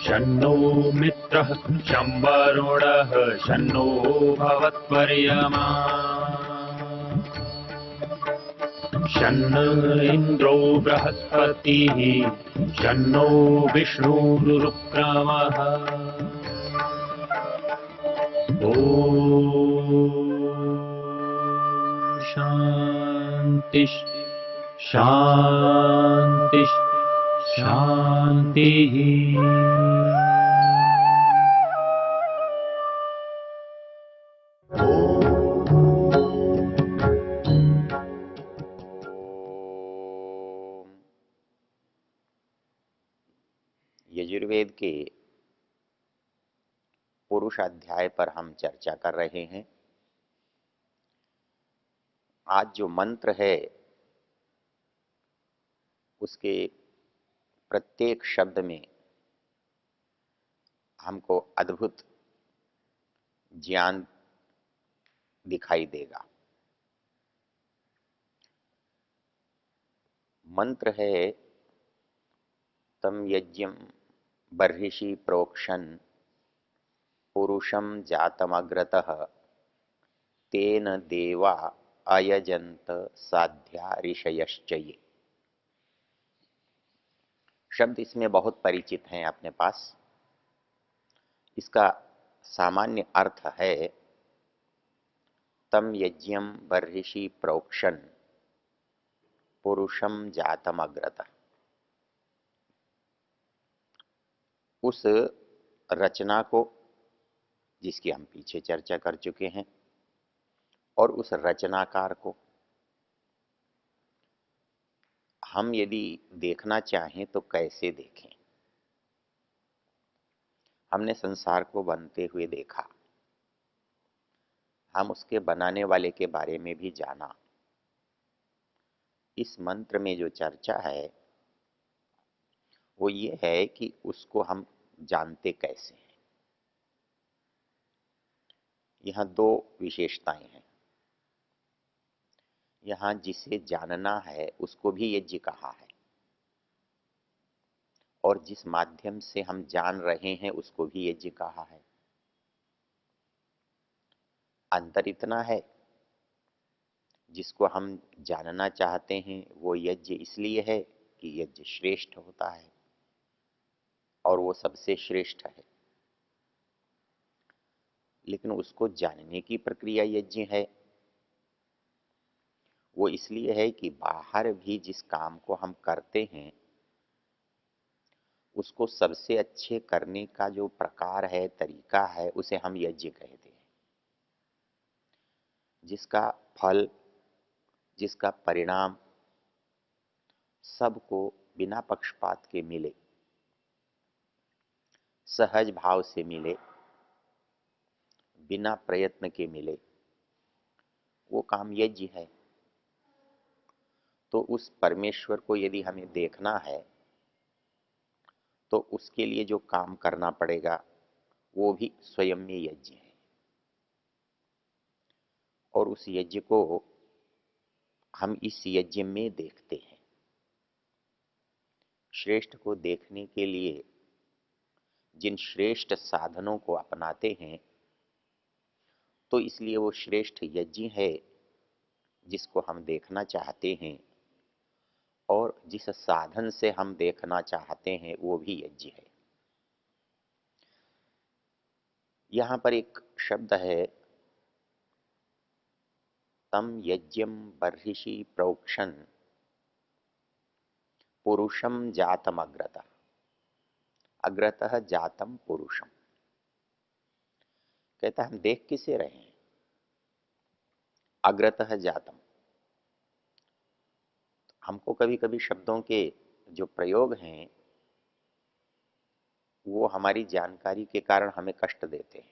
शन्नो मित्रः शं वरुणः शन्नो भवत्वर्यमा शन्न इन्द्रो बृहस्पतिः शन्नो विष्णुरुक्रमः ॐ शान्ति शान्ति शान्तिः। यजुर्वेद के पुरुष अध्याय पर हम चर्चा कर रहे हैं। आज जो मंत्र है उसके प्रत्येक शब्द में हमको अद्भुत ज्ञान दिखाई देगा। मंत्र है तम यज्ञम बर्हिषि प्रोक्षन पुरुषम जातमग्रतः तेन देवा अयजंत साध्या ऋषयश्चये। शब्द इसमें बहुत परिचित हैं अपने पास। इसका सामान्य अर्थ है तम यज्ञम बर्हिषि प्रोक्षन पुरुषम जातमग्रतः। उस रचना को जिसकी हम पीछे चर्चा कर चुके हैं और उस रचनाकार को हम यदि देखना चाहें तो कैसे देखें। हमने संसार को बनते हुए देखा, हम उसके बनाने वाले के बारे में भी जाना। इस मंत्र में जो चर्चा है वो ये है कि उसको हम जानते कैसे हैं। यहाँ दो विशेषताएं हैं। यहाँ जिसे जानना है उसको भी यज्ञ कहा है और जिस माध्यम से हम जान रहे हैं उसको भी यज्ञ कहा है। अंतर इतना है, जिसको हम जानना चाहते हैं वो यज्ञ इसलिए है कि यज्ञ श्रेष्ठ होता है और वो सबसे श्रेष्ठ है। लेकिन उसको जानने की प्रक्रिया यज्ञ है, वो इसलिए है कि बाहर भी जिस काम को हम करते हैं उसको सबसे अच्छे करने का जो प्रकार है, तरीका है, उसे हम यज्ञ कहते हैं। जिसका फल, जिसका परिणाम सबको बिना पक्षपात के मिले, सहज भाव से मिले, बिना प्रयत्न के मिले, वो काम यज्ञ है। तो उस परमेश्वर को यदि हमें देखना है तो उसके लिए जो काम करना पड़ेगा वो भी स्वयं में यज्ञ है। और उस यज्ञ को हम इस यज्ञ में देखते हैं। श्रेष्ठ को देखने के लिए जिन श्रेष्ठ साधनों को अपनाते हैं तो इसलिए वो श्रेष्ठ यज्ञ है जिसको हम देखना चाहते हैं, और जिस साधन से हम देखना चाहते हैं वो भी यज्ञ है। यहाँ पर एक शब्द है तम यज्ञम बर्हिषि प्रोक्षण पुरुषम जातम अग्रतः। अग्रतः जातम पुरुषम, कहता हम देख किसे रहे हैं। अग्रतः जातम, हमको कभी कभी शब्दों के जो प्रयोग हैं वो हमारी जानकारी के कारण हमें कष्ट देते हैं,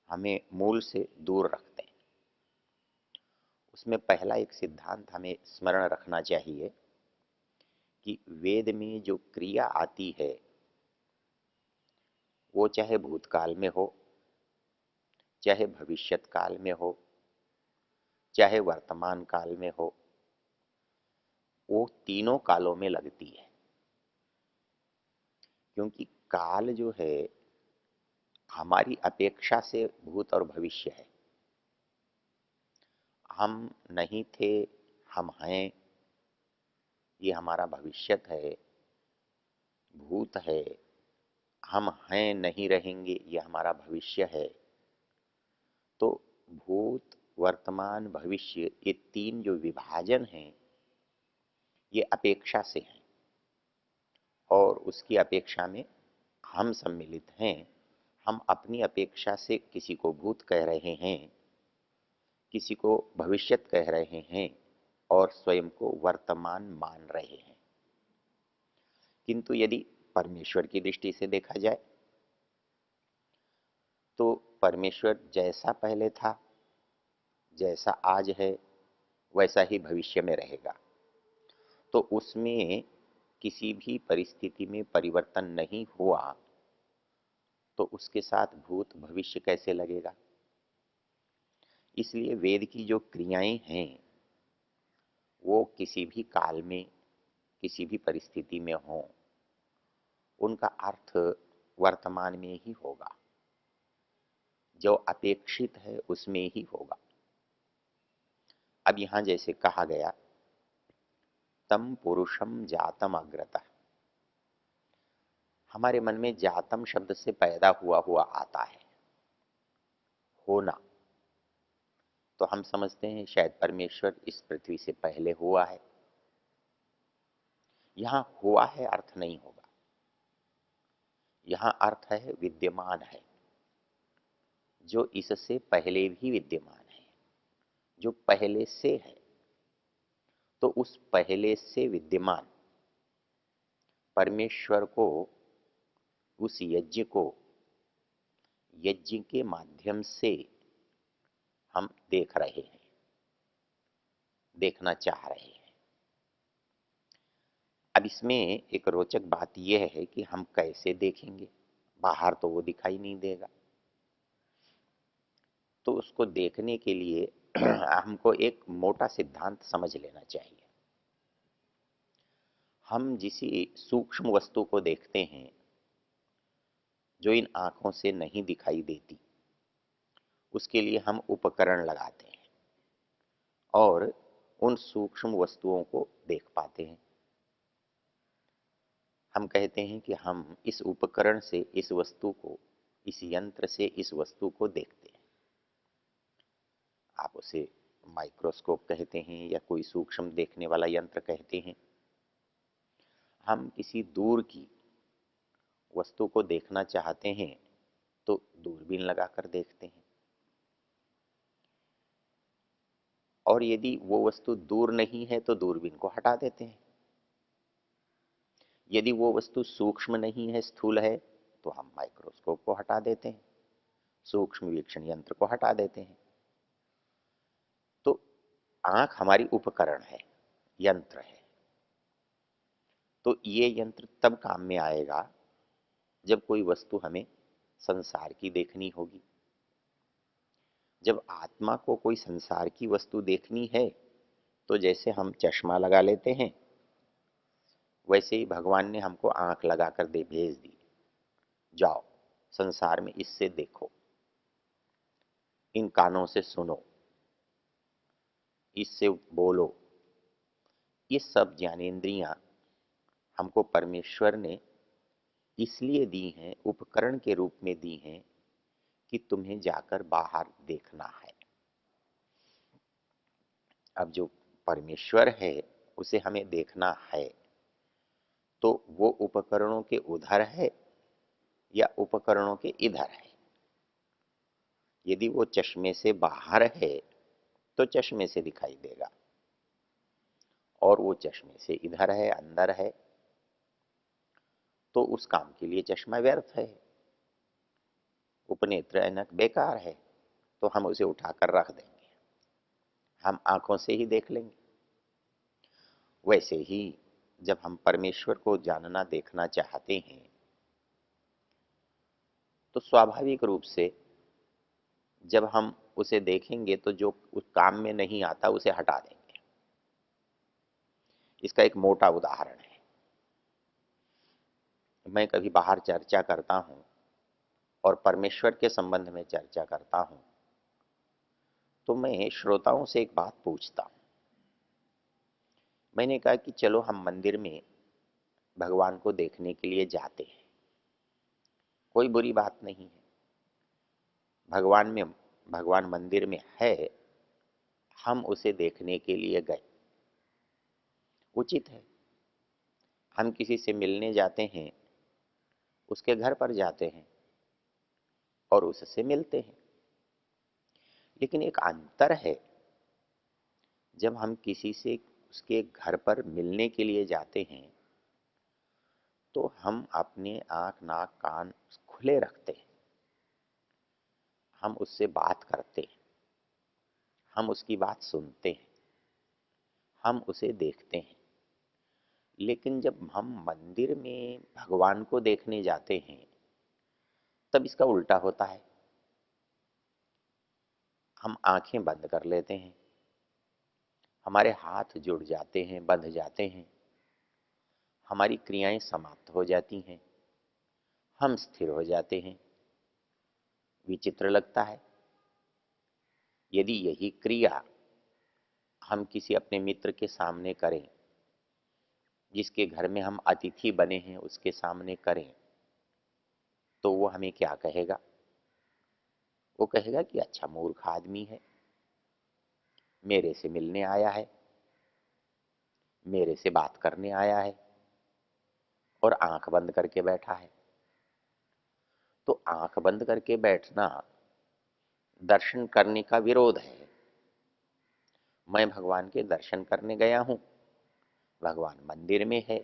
हमें मूल से दूर रखते हैं। उसमें पहला एक सिद्धांत हमें स्मरण रखना चाहिए कि वेद में जो क्रिया आती है वो चाहे भूतकाल में हो चाहे भविष्यत काल में हो, चाहे वर्तमान काल में हो, वो तीनों कालों में लगती है। क्योंकि काल जो है हमारी अपेक्षा से भूत और भविष्य है। हम नहीं थे, हम हैं, ये हमारा भविष्यत है, भूत है। हम हैं, नहीं रहेंगे, ये हमारा भविष्य है। तो भूत, वर्तमान, भविष्य, ये तीन जो विभाजन हैं ये अपेक्षा से हैं, और उसकी अपेक्षा में हम सम्मिलित हैं। हम अपनी अपेक्षा से किसी को भूत कह रहे हैं, किसी को भविष्यत कह रहे हैं, और स्वयं को वर्तमान मान रहे हैं। किंतु यदि परमेश्वर की दृष्टि से देखा जाए तो परमेश्वर जैसा पहले था, जैसा आज है, वैसा ही भविष्य में रहेगा। तो उसमें किसी भी परिस्थिति में परिवर्तन नहीं हुआ, तो उसके साथ भूत भविष्य कैसे लगेगा? इसलिए वेद की जो क्रियाएं हैं वो किसी भी काल में, किसी भी परिस्थिति में हो, उनका अर्थ वर्तमान में ही होगा, जो अपेक्षित है उसमें ही होगा। अब यहां जैसे कहा गया, तम पुरुषम जातम अग्रतः, हमारे मन में जातम शब्द से पैदा हुआ हुआ आता है, होना। तो हम समझते हैं शायद परमेश्वर इस पृथ्वी से पहले हुआ है। यहां हुआ है अर्थ नहीं होगा, यहां अर्थ है विद्यमान है, जो इससे पहले भी विद्यमान है, जो पहले से है। तो उस पहले से विद्यमान परमेश्वर को, उस यज्ञ को, यज्ञ के माध्यम से हम देख रहे हैं, देखना चाह रहे हैं। अब इसमें एक रोचक बात यह है कि हम कैसे देखेंगे? बाहर तो वो दिखाई नहीं देगा। तो उसको देखने के लिए हमको एक मोटा सिद्धांत समझ लेना चाहिए। हम जिस सूक्ष्म वस्तु को देखते हैं, जो इन आंखों से नहीं दिखाई देती, उसके लिए हम उपकरण लगाते हैं और उन सूक्ष्म वस्तुओं को देख पाते हैं। हम कहते हैं कि हम इस उपकरण से इस वस्तु को, इस यंत्र से इस वस्तु को देखते हैं। आप उसे माइक्रोस्कोप कहते हैं या कोई सूक्ष्म देखने वाला यंत्र कहते हैं। हम किसी दूर की वस्तु को देखना चाहते हैं तो दूरबीन लगाकर देखते हैं, और यदि वो वस्तु दूर नहीं है तो दूरबीन को हटा देते हैं। यदि वो वस्तु सूक्ष्म नहीं है, स्थूल है, तो हम माइक्रोस्कोप को हटा देते हैं, सूक्ष्म वीक्षण यंत्र को हटा देते हैं। तो आंख हमारी उपकरण है, यंत्र है। तो ये यंत्र तब काम में आएगा जब कोई वस्तु हमें संसार की देखनी होगी। जब आत्मा को कोई संसार की वस्तु देखनी है तो जैसे हम चश्मा लगा लेते हैं, वैसे ही भगवान ने हमको आंख लगाकर दे भेज दी, जाओ संसार में इससे देखो, इन कानों से सुनो, इससे बोलो। ये सब ज्ञानेंद्रियां हमको परमेश्वर ने इसलिए दी हैं, उपकरण के रूप में दी हैं कि तुम्हें जाकर बाहर देखना है। अब जो परमेश्वर है उसे हमें देखना है, तो वो उपकरणों के उधर है या उपकरणों के इधर है? यदि वो चश्मे से बाहर है तो चश्मे से दिखाई देगा, और वो चश्मे से इधर है, अंदर है, तो उस काम के लिए चश्मा व्यर्थ है, उपनेत्र ऐनक बेकार है। तो हम उसे उठाकर रख देंगे, हम आंखों से ही देख लेंगे। वैसे ही जब हम परमेश्वर को जानना, देखना चाहते हैं, तो स्वाभाविक रूप से जब हम उसे देखेंगे तो जो उस काम में नहीं आता उसे हटा देंगे। इसका एक मोटा उदाहरण है, मैं कभी बाहर चर्चा करता हूं और परमेश्वर के संबंध में चर्चा करता हूं, तो मैं श्रोताओं से एक बात पूछता हूं। मैंने कहा कि चलो हम मंदिर में भगवान को देखने के लिए जाते हैं, कोई बुरी बात नहीं है। भगवान मंदिर में है, हम उसे देखने के लिए गए, उचित है। हम किसी से मिलने जाते हैं, उसके घर पर जाते हैं और उससे मिलते हैं। लेकिन एक अंतर है, जब हम किसी से उसके घर पर मिलने के लिए जाते हैं तो हम अपने आँख नाक कान खुले रखते हैं, हम उससे बात करते हैं, हम उसकी बात सुनते हैं, हम उसे देखते हैं। लेकिन जब हम मंदिर में भगवान को देखने जाते हैं तब इसका उल्टा होता है। हम आंखें बंद कर लेते हैं, हमारे हाथ जुड़ जाते हैं, बंध जाते हैं, हमारी क्रियाएं समाप्त हो जाती हैं, हम स्थिर हो जाते हैं। विचित्र लगता है। यदि यही क्रिया हम किसी अपने मित्र के सामने करें, जिसके घर में हम अतिथि बने हैं उसके सामने करें, तो वो हमें क्या कहेगा? वो कहेगा कि अच्छा मूर्ख आदमी है, मेरे से मिलने आया है, मेरे से बात करने आया है और आंख बंद करके बैठा है। तो आंख बंद करके बैठना दर्शन करने का विरोध है। मैं भगवान के दर्शन करने गया हूं, भगवान मंदिर में है,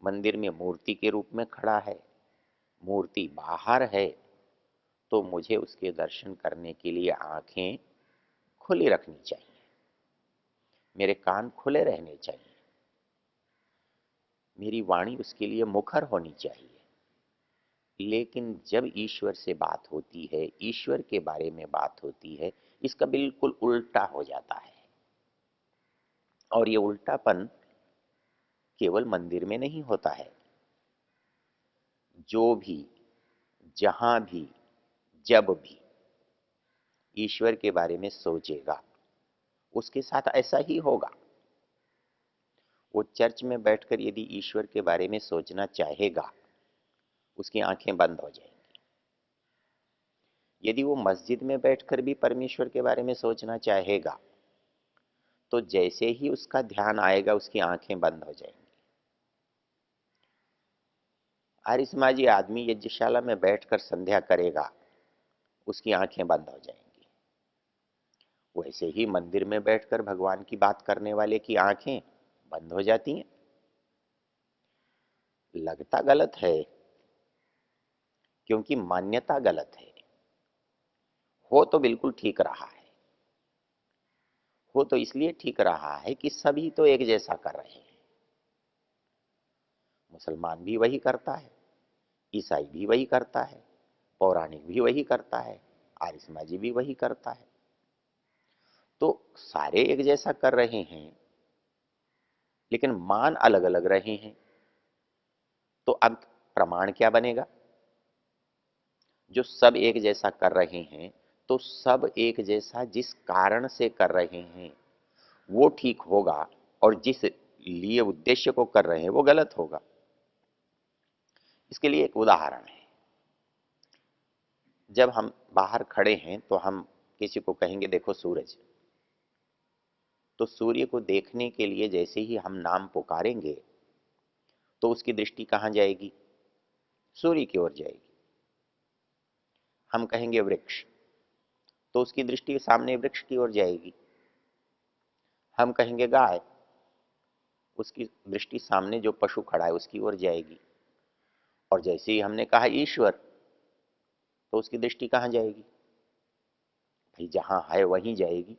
मंदिर में मूर्ति के रूप में खड़ा है, मूर्ति बाहर है, तो मुझे उसके दर्शन करने के लिए आंखें खुली रखनी चाहिए, मेरे कान खुले रहने चाहिए, मेरी वाणी उसके लिए मुखर होनी चाहिए। लेकिन जब ईश्वर से बात होती है, ईश्वर के बारे में बात होती है, इसका बिल्कुल उल्टा हो जाता है। और ये उल्टापन केवल मंदिर में नहीं होता है। जो भी, जहां भी, जब भी ईश्वर के बारे में सोचेगा उसके साथ ऐसा ही होगा। वो चर्च में बैठकर यदि ईश्वर के बारे में सोचना चाहेगा, उसकी आंखें बंद हो जाएंगी। यदि वो मस्जिद में बैठकर भी परमेश्वर के बारे में सोचना चाहेगा, तो जैसे ही उसका ध्यान आएगा उसकी आंखें बंद हो जाएंगी। आरिसमाजी आदमी यज्ञशाला में बैठकर संध्या करेगा, उसकी आंखें बंद हो जाएंगी। वैसे ही मंदिर में बैठकर भगवान की बात करने वाले की आंखें बंद हो जाती हैं। लगता गलत है, क्योंकि मान्यता गलत है। हो तो बिल्कुल ठीक रहा है। हो तो इसलिए ठीक रहा है कि सभी तो एक जैसा कर रहे हैं। मुसलमान भी वही करता है, ईसाई भी वही करता है, पौराणिक भी वही करता है, आरिसमाजी भी वही करता है। तो सारे एक जैसा कर रहे हैं, लेकिन मान अलग अलग रहे हैं। तो अब प्रमाण क्या बनेगा? जो सब एक जैसा कर रहे हैं, तो सब एक जैसा जिस कारण से कर रहे हैं वो ठीक होगा, और जिस लिए उद्देश्य को कर रहे हैं वो गलत होगा। इसके लिए एक उदाहरण है। जब हम बाहर खड़े हैं तो हम किसी को कहेंगे देखो सूरज, तो सूर्य को देखने के लिए जैसे ही हम नाम पुकारेंगे तो उसकी दृष्टि कहाँ जाएगी? सूर्य की ओर जाएगी। हम कहेंगे वृक्ष, तो उसकी दृष्टि सामने वृक्ष की ओर जाएगी। हम कहेंगे गाय, उसकी दृष्टि सामने जो पशु खड़ा है उसकी ओर जाएगी। और जैसे ही हमने कहा ईश्वर, तो उसकी दृष्टि कहाँ जाएगी? भाई जहां है वहीं जाएगी।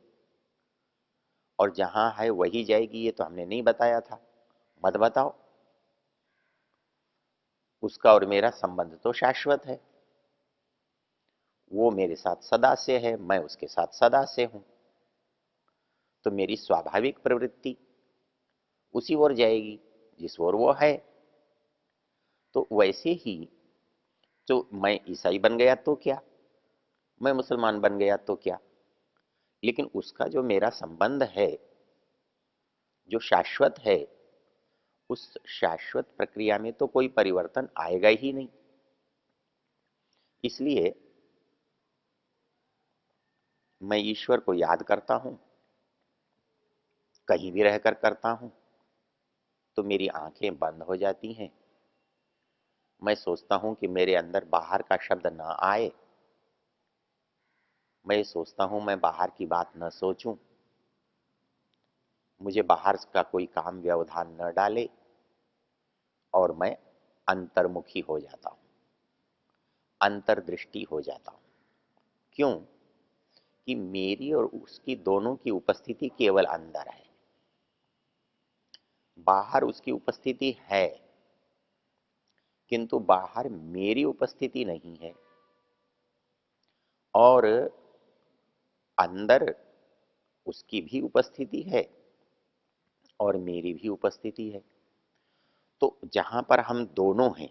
और जहां है वही जाएगी, ये तो हमने नहीं बताया था, मत बताओ। उसका और मेरा संबंध तो शाश्वत है। वो मेरे साथ सदा से है, मैं उसके साथ सदा से हूं, तो मेरी स्वाभाविक प्रवृत्ति उसी ओर जाएगी जिस ओर वो है। तो वैसे ही जो मैं ईसाई बन गया तो क्या, मैं मुसलमान बन गया तो क्या, लेकिन उसका जो मेरा संबंध है जो शाश्वत है, उस शाश्वत प्रक्रिया में तो कोई परिवर्तन आएगा ही नहीं। इसलिए मैं ईश्वर को याद करता हूं, कहीं भी रहकर करता हूं, तो मेरी आंखें बंद हो जाती हैं। मैं सोचता हूं कि मेरे अंदर बाहर का शब्द ना आए, मैं सोचता हूं मैं बाहर की बात न सोचूं, मुझे बाहर का कोई काम व्यवधान न डाले, और मैं अंतर्मुखी हो जाता हूं, अंतर्दृष्टि हो जाता हूं। क्यों? कि मेरी और उसकी दोनों की उपस्थिति केवल अंदर है, बाहर उसकी उपस्थिति है, किंतु बाहर मेरी उपस्थिति नहीं है, और अंदर उसकी भी उपस्थिति है और मेरी भी उपस्थिति है। तो जहां पर हम दोनों हैं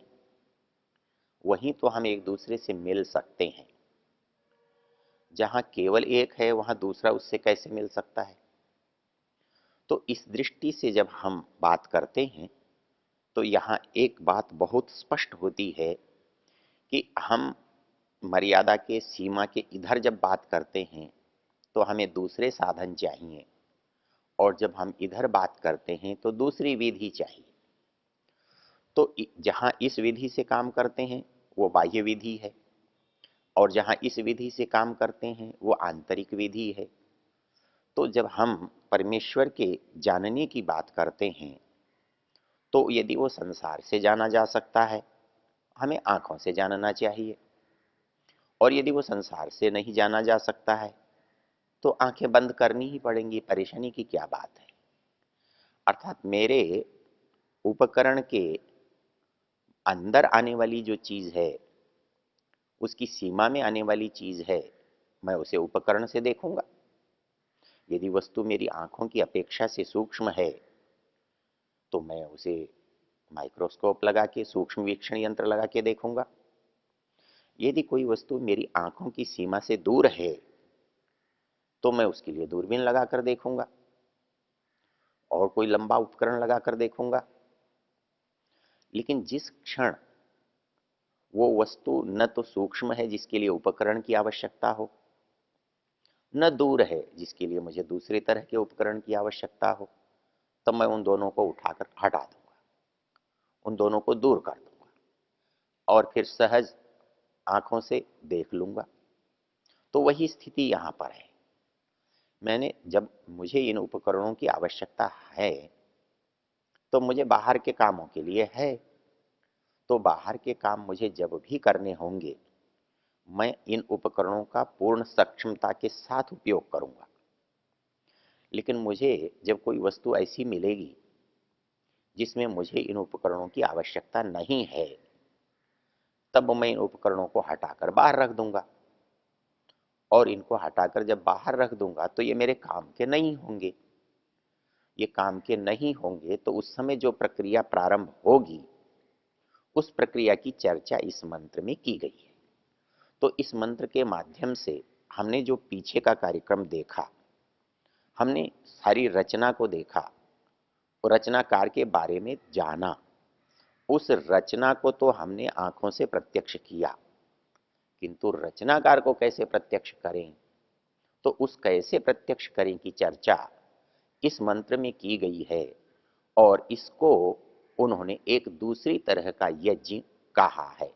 वहीं तो हम एक दूसरे से मिल सकते हैं। जहां केवल एक है वहां दूसरा उससे कैसे मिल सकता है? तो इस दृष्टि से जब हम बात करते हैं तो यहाँ एक बात बहुत स्पष्ट होती है कि हम मर्यादा के सीमा के इधर जब बात करते हैं तो हमें दूसरे साधन चाहिए, और जब हम इधर बात करते हैं तो दूसरी विधि चाहिए। तो जहाँ इस विधि से काम करते हैं वो बाह्य विधि है, और जहाँ इस विधि से काम करते हैं वो आंतरिक विधि है। तो जब हम परमेश्वर के जानने की बात करते हैं तो यदि वो संसार से जाना जा सकता है, हमें आंखों से जानना चाहिए, और यदि वो संसार से नहीं जाना जा सकता है तो आंखें बंद करनी ही पड़ेंगी। परेशानी की क्या बात है? अर्थात मेरे उपकरण के अंदर आने वाली जो चीज है, उसकी सीमा में आने वाली चीज है, मैं उसे उपकरण से देखूंगा। यदि वस्तु मेरी आंखों की अपेक्षा से सूक्ष्म है तो मैं उसे माइक्रोस्कोप लगा के, सूक्ष्म वीक्षण यंत्र लगा के देखूंगा। यदि कोई वस्तु मेरी आंखों की सीमा से दूर है तो मैं उसके लिए दूरबीन लगाकर देखूंगा और कोई लंबा उपकरण लगाकर देखूंगा। लेकिन जिस क्षण वो वस्तु न तो सूक्ष्म है जिसके लिए उपकरण की आवश्यकता हो, न दूर है जिसके लिए मुझे दूसरे तरह के उपकरण की आवश्यकता हो, तब मैं उन दोनों को उठाकर हटा दूंगा, उन दोनों को दूर कर दूंगा, और फिर सहज आंखों से देख लूंगा। तो वही स्थिति यहां पर है। मैंने जब मुझे इन उपकरणों की आवश्यकता है तो मुझे बाहर के कामों के लिए है, तो बाहर के काम मुझे जब भी करने होंगे मैं इन उपकरणों का पूर्ण सक्षमता के साथ उपयोग करूंगा। लेकिन मुझे जब कोई वस्तु ऐसी मिलेगी जिसमें मुझे इन उपकरणों की आवश्यकता नहीं है, तब मैं इन उपकरणों को हटाकर बाहर रख दूंगा, और इनको हटाकर जब बाहर रख दूंगा तो ये मेरे काम के नहीं होंगे। ये काम के नहीं होंगे तो उस समय जो प्रक्रिया प्रारंभ होगी उस प्रक्रिया की चर्चा इस मंत्र में की गई है। तो इस मंत्र के माध्यम से हमने जो पीछे का कार्यक्रम देखा, हमने सारी रचना को देखा, रचनाकार के बारे में जाना। उस रचना को तो हमने आंखों से प्रत्यक्ष किया, किंतु रचनाकार को कैसे प्रत्यक्ष करें, तो उस कैसे प्रत्यक्ष करें की चर्चा इस मंत्र में की गई है, और इसको उन्होंने एक दूसरी तरह का यज्ञ कहा है।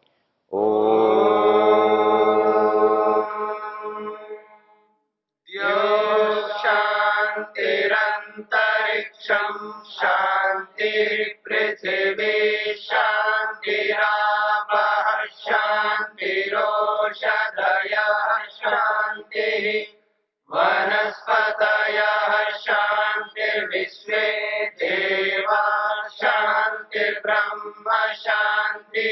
ओ शान्तिरन्तरिक्षं शान्तिर्पृथिवी शान्तिरापः शान्तिरोषधयः शान्तिः वनस्पतयः शान्तिर्विश्वे देवा शान्तिर्ब्रह्म शान्ति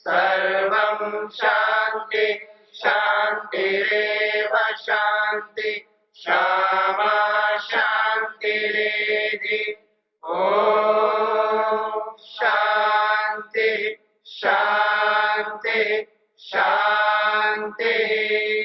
सर्वं शान्ति शान्तिरेव शान्ति क्षमा शान्तिरेधि ॐ शान्ति शान्ति शान्तिः